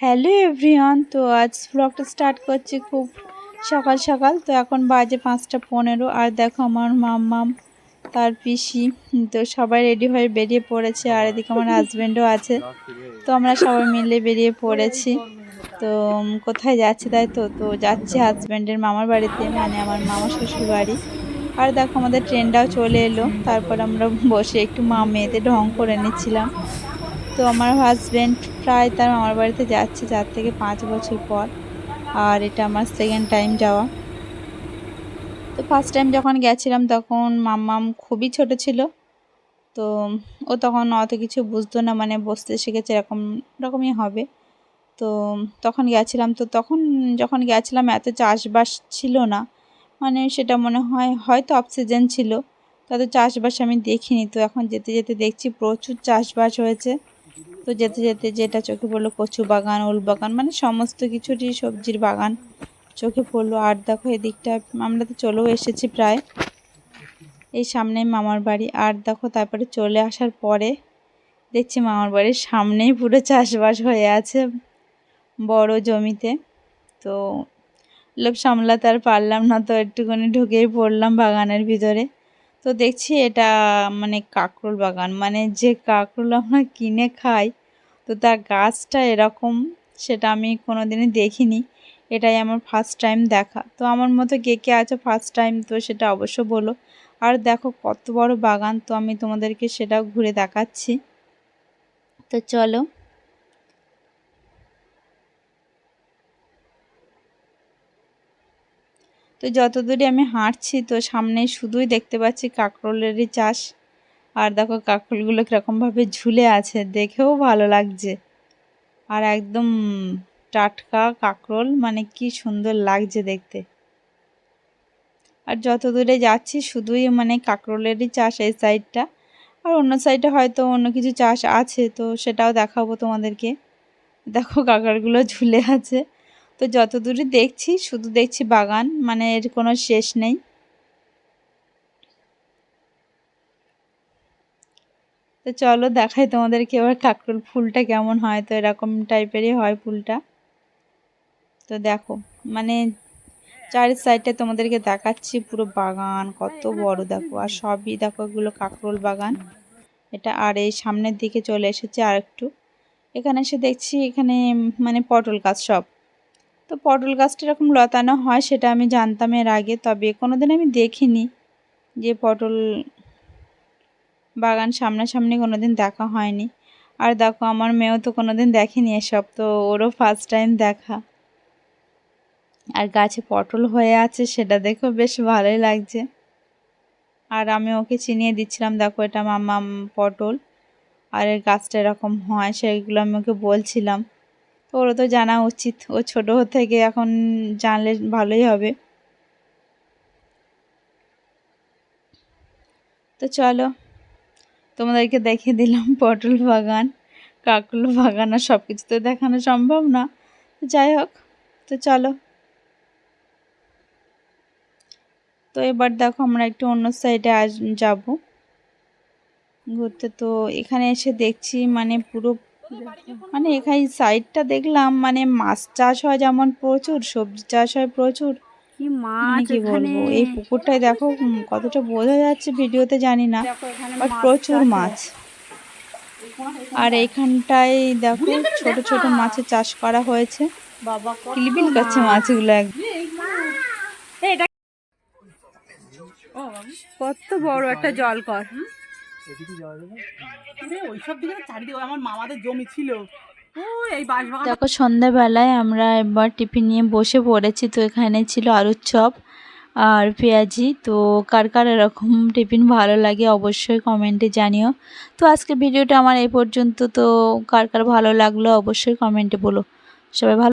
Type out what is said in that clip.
Hello everyone, তো আজ ব্লগটা স্টার্ট করছি খুব সকাল সকাল। তো এখন বাজে 5:15 আর দেখো আমার মাম্মাম তার পিসি তো সবাই রেডি হয়ে বেরিয়ে পড়েছে। আর এদিকে আমার হাজব্যান্ডও আছে, তো আমরা সবাই মিলে বেরিয়ে পড়েছি। তো কোথায় যাচ্ছি তাই তো যাচ্ছি হাজব্যান্ডের মামার বাড়িতে, মানে আমার মামা শ্বশুর বাড়ি। আর দেখো আমাদের ট্রেনটাও চলে এলো, তারপর আমরা বসে একটু মা মেয়েতে ঢং করে নিচ্ছিলাম। তো আমার হাজব্যান্ড প্রায় তার মামার বাড়িতে যাচ্ছে 4 থেকে 5 বছর পর, আর এটা আমার সেকেন্ড টাইম যাওয়া। তো ফার্স্ট টাইম যখন গেছিলাম তখন মাম্মাম খুবই ছোট ছিল, তো ও তখন অত কিছু বুঝতো না, মানে বসতে শিখেছে এরকম রকমই হবে। তো তখন গেছিলাম, তো তখন যখন গেছিলাম এত চাষবাস ছিল না, মানে সেটা মনে হয় হয়তো অফ সিজন ছিল, তত চাষবাস আমি দেখিনি। তো এখন যেতে যেতে দেখছি প্রচুর চাষবাস হয়েছে। তো যেতে যেতে যেটা চোখে পড়লো কচু বাগান, ওল বাগান, মানে সমস্ত কিছুরই সবজির বাগান চোখে পড়লো। আর দেখো এদিকটা আমরা তো চলেও এসেছি প্রায়, এই সামনে মামার বাড়ি। আর দেখো তারপরে চলে আসার পরে দেখছি মামার বাড়ির সামনেই পুরো চাষবাস হয়ে আছে বড় জমিতে। তো লোভ সামলাতে আর পারলাম না, তো একটুখানি ঢুকেই পড়লাম বাগানের ভিতরে। তো দেখছি এটা মানে কাঁকরোল বাগান, মানে যে কাঁকরোল আমরা কিনে খাই, তো তার গাছটা এরকম সেটা আমি কোনোদিনই দেখিনি। এটাই আমার ফার্স্ট টাইম দেখা। তো আমার মতো কে কে আছে ফার্স্ট টাইম, তো সেটা অবশ্য বলো। আর দেখো কত বড় বাগান, তো আমি তোমাদেরকে সেটাও ঘুরে দেখাচ্ছি। তো চলো। তো যত দূরে আমি হাঁটছি তো সামনে শুধুই দেখতে পাচ্ছি কাঁকরোলেরই চাষ। আর দেখো কাঁকরোলগুলো কীরকমভাবে ঝুলে আছে, দেখেও ভালো লাগছে। আর একদম টাটকা কাঁকরোল, মানে কি সুন্দর লাগছে দেখতে। আর যত দূরে যাচ্ছি শুধুই মানে কাঁকরোলেরই চাষ এই সাইডটা, আর অন্য সাইডে হয়তো অন্য কিছু চাষ আছে, তো সেটাও দেখাবো তোমাদেরকে। দেখো কাঁকরোলগুলো ঝুলে আছে। তো যত দূরে দেখছি শুধু দেখছি বাগান, মানে এর কোনো শেষ নেই। তো চলো দেখাই তোমাদেরকে এবার কাঁকরোল ফুলটা কেমন হয়। তো এরকম টাইপেরই হয় ফুলটা। তো দেখো মানে চারি সাইডটা তোমাদেরকে দেখাচ্ছি, পুরো বাগান কত বড় দেখো। আর সবই দেখো এগুলো কাঁকরোল বাগান এটা। আর এই সামনের দিকে চলে এসেছে আর একটু, এখানে এসে দেখছি এখানে মানে পটল গাছ সব। তো পটল গাছটা এরকম লতানো হয় সেটা আমি জানতাম এর আগে, তবে কোনোদিন আমি দেখিনি যে পটল বাগান সামনাসামনি কোনোদিন দেখা হয়নি। আর দেখো আমার মেয়েও তো কোনোদিন দেখেনি এসব, তো ওরও ফার্স্ট টাইম দেখা। আর গাছে পটল হয়ে আছে সেটা দেখো বেশ ভালোই লাগছে। আর আমি ওকে চিনিয়ে দিচ্ছিলাম, দেখো এটা মাম্মাম পটল, আর এর গাছটা এরকম হয় সেগুলো আমি ওকে বলছিলাম। তো ওরও তো জানা উচিত, ও ছোটো থেকে এখন জানলে ভালোই হবে। তো চলো তোমাদেরকে দেখিয়ে দিলাম পটল বাগান, কাঁকরোল বাগান, আর সব কিছু তো দেখানো সম্ভব না, যাই হোক। তো চলো। তো এবার দেখো আমরা একটু অন্য সাইডে যাব ঘুরতে। তো এখানে এসে দেখছি মানে পুরো, মানে এখানে সাইডটা দেখলাম মানে মাছ চাষ হয় যেমন প্রচুর, সবজি চাষ হয় প্রচুর। মানে কি বলবো, এই পুকুরটায় দেখো কতটা বোঝা যাচ্ছে ভিডিওতে জানি না, বাট প্রচুর মাছ। আর এইখানটায় দেখো ছোট ছোট মাছের চাষ করা হয়েছে, কিলবিল করছে মাছগুলো একদম। কত বড় একটা জলকর, দেখো সন্ধ্যাবেলায় আমরা এবার টিফিন নিয়ে বসে পড়েছি। তো এখানে ছিল আলুর চপ আর পেঁয়াজি। তো কার কার এরকম টিফিন ভালো লাগে অবশ্যই কমেন্টে জানিও। তো আজকে ভিডিওটা আমার এই পর্যন্ত। তো কার কার ভালো লাগলো অবশ্যই কমেন্টে বলো। সবাই ভালো।